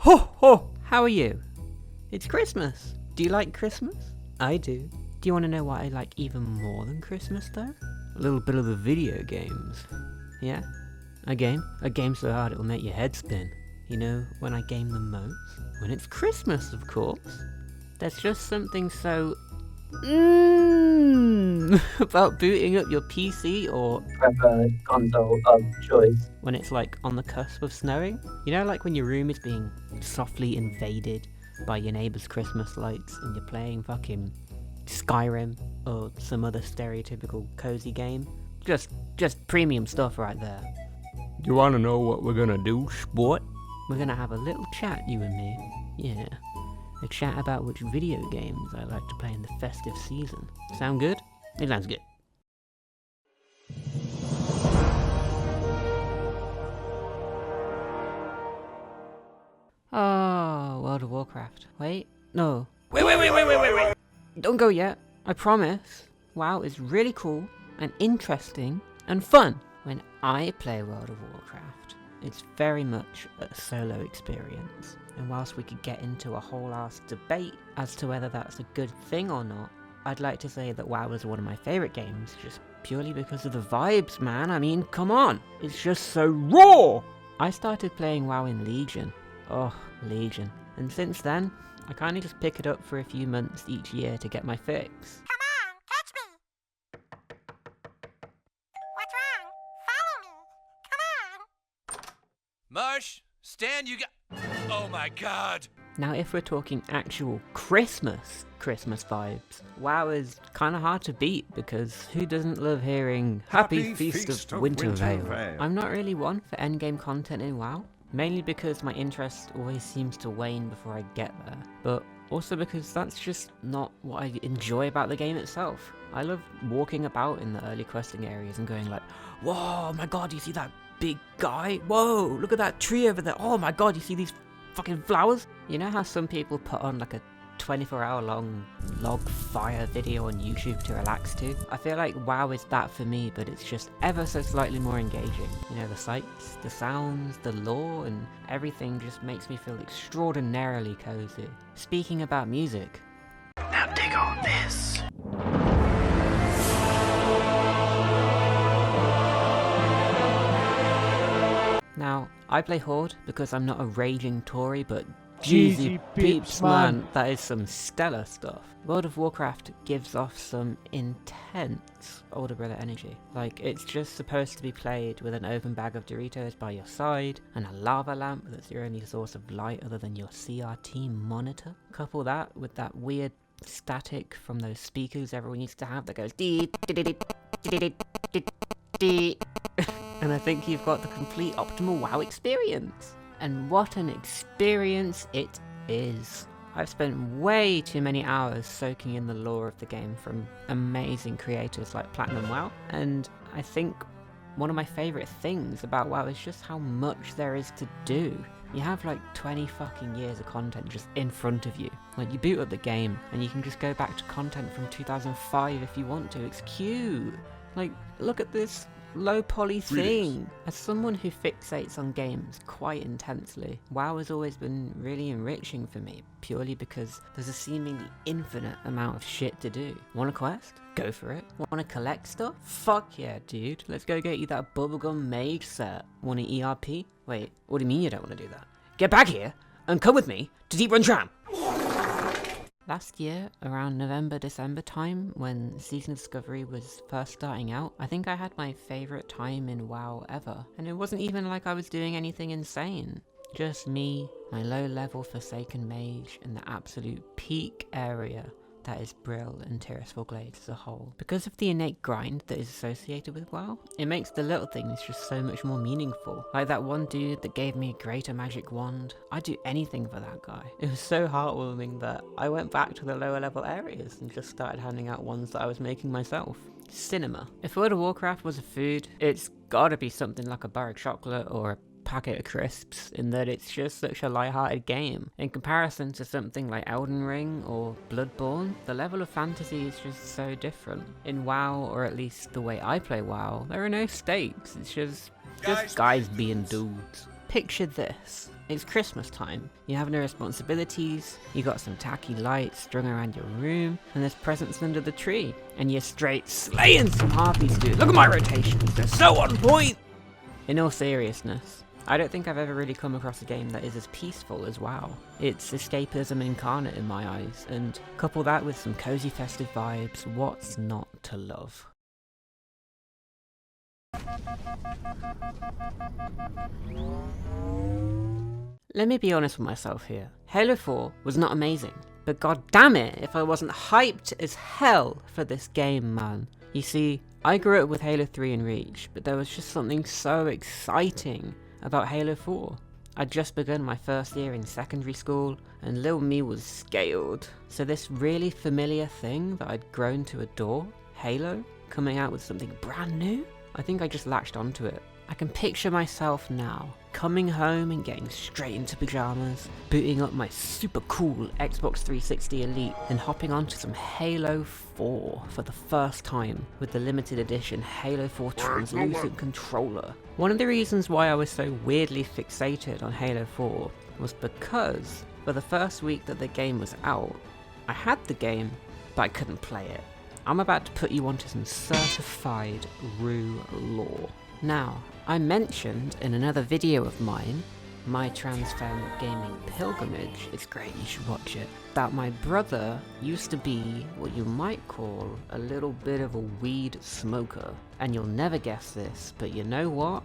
Ho ho! How are you? It's Christmas. Do you like Christmas? I do. Do you want to know what I like even more than Christmas though? A little bit of the video games. Yeah? A game so hard it'll make your head spin. You know when I game the most? When it's Christmas, of course. There's just something so about booting up your PC or preferred console of choice. when it's like on the cusp of snowing. You know, like when your room is being softly invaded by your neighbour's Christmas lights and you're playing fucking Skyrim or some other stereotypical cozy game. Just premium stuff right there. You wanna know what we're gonna do, sport? We're gonna have a little chat, you and me. Yeah. A chat about which video games I like to play in the festive season. Sound good? It sounds good. Oh, World of Warcraft. Wait, no. Wait. Don't go yet. I promise. WoW is really cool and interesting and fun. When I play World of Warcraft, it's very much a solo experience. And whilst we could get into a whole ass debate as to whether that's a good thing or not, I'd like to say that WoW is one of my favourite games just purely because of the vibes, man. I mean, come on. It's just so raw! I started playing WoW in Legion. Oh, Legion. And since then, I kind of just pick it up for a few months each year to get my fix. Come on, catch me! What's wrong? Follow me! Come on! Marsh, Stan, you got... Oh my god! Now if we're talking actual Christmas vibes, WoW is kind of hard to beat because who doesn't love hearing Happy Feast of Wintervale? I'm not really one for endgame content in WoW, mainly because my interest always seems to wane before I get there, but also because that's just not what I enjoy about the game itself. I love walking about in the early questing areas and going like, whoa, my god, you see that big guy? Whoa, look at that tree over there. Oh my god, you see these fucking flowers? You know how some people put on like a 24-hour long log fire video on YouTube to relax to? I feel like WoW is that for me, but it's just ever so slightly more engaging. You know, the sights, the sounds, the lore, and everything just makes me feel extraordinarily cozy. Speaking about music, now dig on this. Now, I play Horde because I'm not a raging Tory, but Jeezy peeps, man, that is some stellar stuff. World of Warcraft gives off some intense older brother energy. Like, it's just supposed to be played with an open bag of Doritos by your side, and a lava lamp that's your only source of light other than your CRT monitor. Couple that with that weird static from those speakers everyone used to have that goes dee dee dee dee dee dee dee. And I think you've got the complete optimal WoW experience. And what an experience it is. I've spent way too many hours soaking in the lore of the game from amazing creators like Platinum WoW, and I think one of my favourite things about WoW is just how much there is to do. You have like 20 fucking years of content just in front of you. Like, you boot up the game and you can just go back to content from 2005 if you want to. It's cute. Like, look at this low poly thing. As someone who fixates on games quite intensely, WoW has always been really enriching for me, purely because there's a seemingly infinite amount of shit to do. Want a quest? Go for it. Want to collect stuff? Fuck yeah, dude. Let's go get you that bubblegum mage set. Want an ERP? Wait, what do you mean you don't want to do that? Get back here and come with me to Deep Run Tram! Last year, around November, December time, when Season Discovery was first starting out, I think I had my favourite time in WoW ever. And it wasn't even like I was doing anything insane. Just me, my low-level Forsaken Mage, and the absolute peak area that is Brill and Tirisfal Glades as a whole. Because of the innate grind that is associated with WoW, it makes the little things just so much more meaningful. Like that one dude that gave me a greater magic wand. I'd do anything for that guy. It was so heartwarming that I went back to the lower level areas and just started handing out ones that I was making myself. Cinema. If World of Warcraft was a food, it's gotta be something like a bar of chocolate or a packet of crisps, in that it's just such a light-hearted game. In comparison to something like Elden Ring or Bloodborne, the level of fantasy is just so different. In WoW, or at least the way I play WoW, there are no stakes. It's just guys being dudes. Picture this. It's Christmas time. You have no responsibilities, you got some tacky lights strung around your room, and there's presents under the tree. And you're straight slaying some harpies, dude. Look at my rotations, they're so on point! In all seriousness, I don't think I've ever really come across a game that is as peaceful as WoW. It's escapism incarnate in my eyes, and couple that with some cozy festive vibes, what's not to love? Let me be honest with myself here. Halo 4 was not amazing, but god damn it if I wasn't hyped as hell for this game, man. You see, I grew up with Halo 3 and Reach, but there was just something so exciting about Halo 4. I'd just begun my first year in secondary school, and little me was scaled. So this really familiar thing that I'd grown to adore, Halo, coming out with something brand new, I think I just latched onto it. I can picture myself now, coming home and getting straight into pajamas, booting up my super cool Xbox 360 Elite and hopping onto some Halo 4 for the first time with the limited edition Halo 4 translucent controller. One of the reasons why I was so weirdly fixated on Halo 4 was because for the first week that the game was out, I had the game, but I couldn't play it. I'm about to put you onto some certified Rue lore. Now, I mentioned in another video of mine, my Transfem Gaming Pilgrimage, it's great, you should watch it, that my brother used to be what you might call a little bit of a weed smoker. And you'll never guess this, but you know what?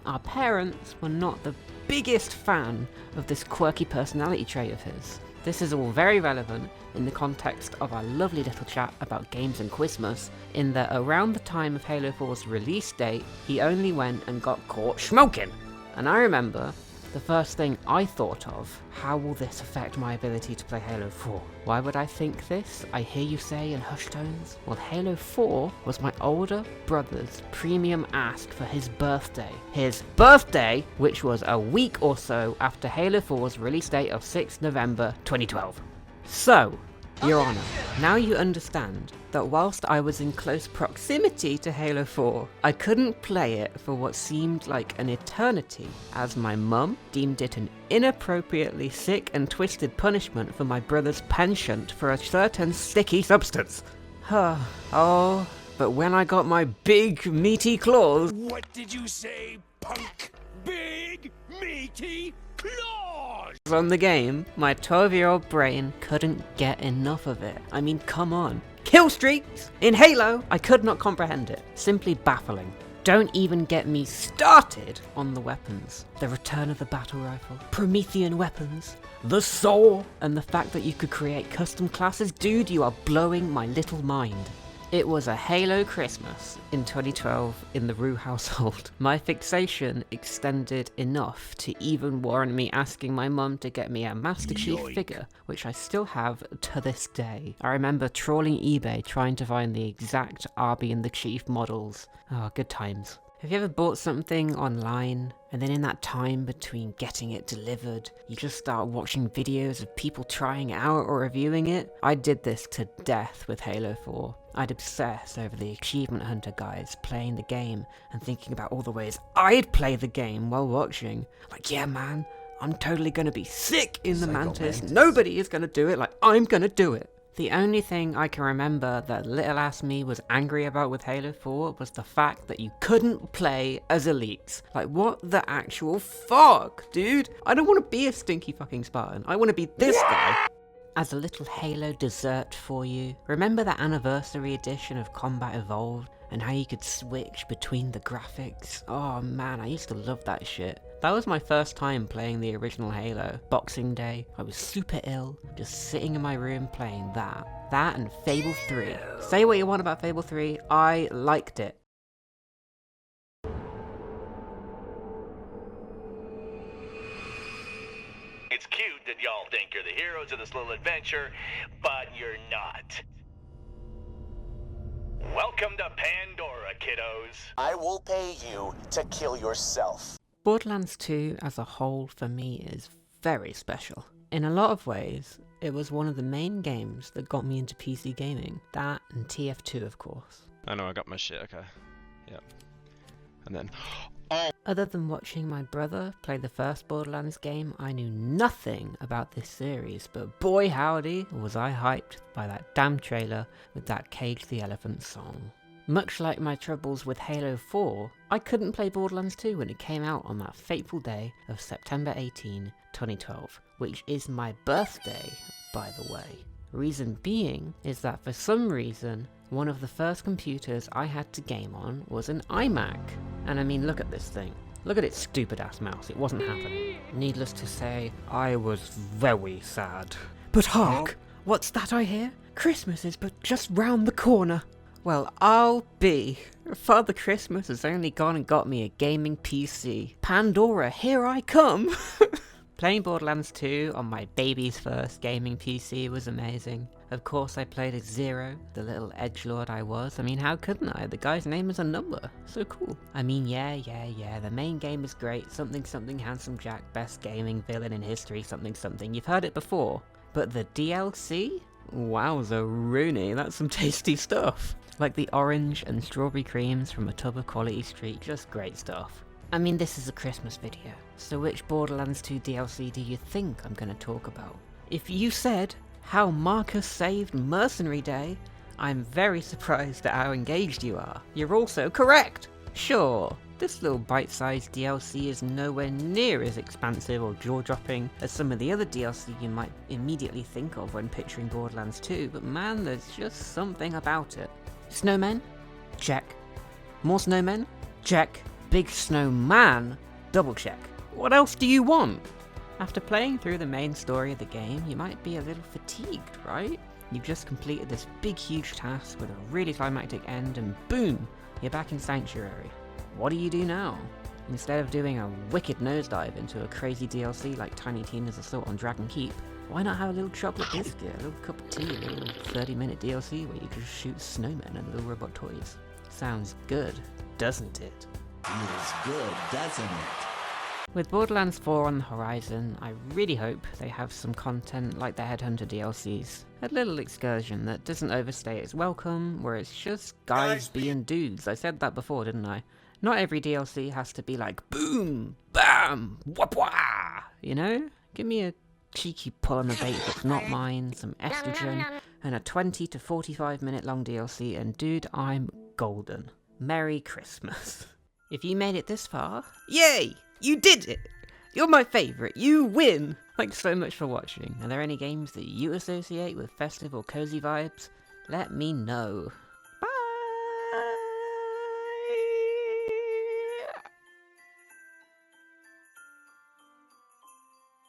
Our parents were not the biggest fan of this quirky personality trait of his. This is all very relevant in the context of our lovely little chat about games and Chwistmas, in that around the time of Halo 4's release date, he only went and got caught smoking. And I remember the first thing I thought of, how will this affect my ability to play Halo 4? Why would I think this? I hear you say in hushed tones. Well, Halo 4 was my older brother's premium ask for his birthday. His birthday, which was a week or so after Halo 4's release date of 6th November 2012. So, Your Honor, now you understand that whilst I was in close proximity to Halo 4, I couldn't play it for what seemed like an eternity, as my mum deemed it an inappropriately sick and twisted punishment for my brother's penchant for a certain sticky substance. Oh, but when I got my big, meaty claws... What did you say, punk? Big, meaty claws! ...on the game, my 12-year-old brain couldn't get enough of it. I mean, come on. Kill streaks in Halo! I could not comprehend it. Simply baffling. Don't even get me started on the weapons. The return of the battle rifle, Promethean weapons, the saw, and the fact that you could create custom classes. Dude, you are blowing my little mind. It was a Halo Christmas in 2012 in the Rue household. My fixation extended enough to even warrant me asking my mum to get me a Master Chief figure, which I still have to this day. I remember trawling eBay trying to find the exact Arby and the Chief models. Oh, good times. Have you ever bought something online, and then in that time between getting it delivered, you just start watching videos of people trying it out or reviewing it? I did this to death with Halo 4. I'd obsess over the achievement hunter guys playing the game and thinking about all the ways I'd play the game while watching. Like, yeah man, I'm totally gonna be sick in the Mantis. Nobody is gonna do it like I'm gonna do it. The only thing I can remember that little ass me was angry about with Halo 4 was the fact that you couldn't play as elites. Like, what the actual fuck, dude? I don't want to be a stinky fucking Spartan. I want to be this guy. As a little Halo dessert for you, remember that anniversary edition of Combat Evolved and how you could switch between the graphics? Oh man, I used to love that shit. That was my first time playing the original Halo. Boxing Day, I was super ill, just sitting in my room playing that. That and Fable 3. Say what you want about Fable 3, I liked it. It's cute that y'all think you're the heroes of this little adventure, but you're not. Welcome to Pandora, kiddos. I will pay you to kill yourself. Borderlands 2 as a whole for me is very special. In a lot of ways, it was one of the main games that got me into PC gaming. That and TF2 of course. I know, I got my shit, okay. Yep. And then... Other than watching my brother play the first Borderlands game, I knew nothing about this series, but boy howdy was I hyped by that damn trailer with that Cage the Elephant song. Much like my troubles with Halo 4, I couldn't play Borderlands 2 when it came out on that fateful day of September 18, 2012, which is my birthday, by the way. Reason being is that for some reason, one of the first computers I had to game on was an iMac. And I mean, look at this thing. Look at its stupid ass mouse, it wasn't happening. Needless to say, I was very sad. But hark! What's that I hear? Christmas is but just round the corner. Well, I'll be. Father Christmas has only gone and got me a gaming PC. Pandora, here I come! Playing Borderlands 2 on my baby's first gaming PC was amazing. Of course I played as Zero, the little edgelord I was. I mean, how couldn't I? The guy's name is a number. So cool. I mean, yeah, the main game is great. Something something Handsome Jack, best gaming villain in history, something something. You've heard it before. But the DLC? Wowza Rooney, that's some tasty stuff. Like the orange and strawberry creams from a tub of Quality Street, just great stuff. I mean, this is a Christmas video, so which Borderlands 2 DLC do you think I'm gonna talk about? If you said how Marcus saved Mercenary Day, I'm very surprised at how engaged you are. You're also correct! Sure, this little bite-sized DLC is nowhere near as expansive or jaw-dropping as some of the other DLC you might immediately think of when picturing Borderlands 2, but man, there's just something about it. Snowmen? Check. More snowmen? Check. Big snowman? Double check. What else do you want? After playing through the main story of the game, you might be a little fatigued, right? You've just completed this big huge task with a really climactic end and boom, you're back in Sanctuary. What do you do now? Instead of doing a wicked nosedive into a crazy DLC like Tiny Tina's Assault on Dragon Keep, why not have a little chocolate biscuit, a little cup of tea, a little 30-minute DLC where you just shoot snowmen and little robot toys? Sounds good, doesn't it? Feels good, doesn't it? With Borderlands 4 on the horizon, I really hope they have some content like the Headhunter DLCs. A little excursion that doesn't overstay its welcome, where it's just guys being dudes. I said that before, didn't I? Not every DLC has to be like boom, bam, wap wah, you know? Give me a cheeky pull on the bait that's not mine, some estrogen, and a 20 to 45 minute long DLC, and dude, I'm golden. Merry Christmas. If you made it this far, yay! You did it! You're my favourite, you win! Thanks so much for watching. Are there any games that you associate with festive or cozy vibes? Let me know.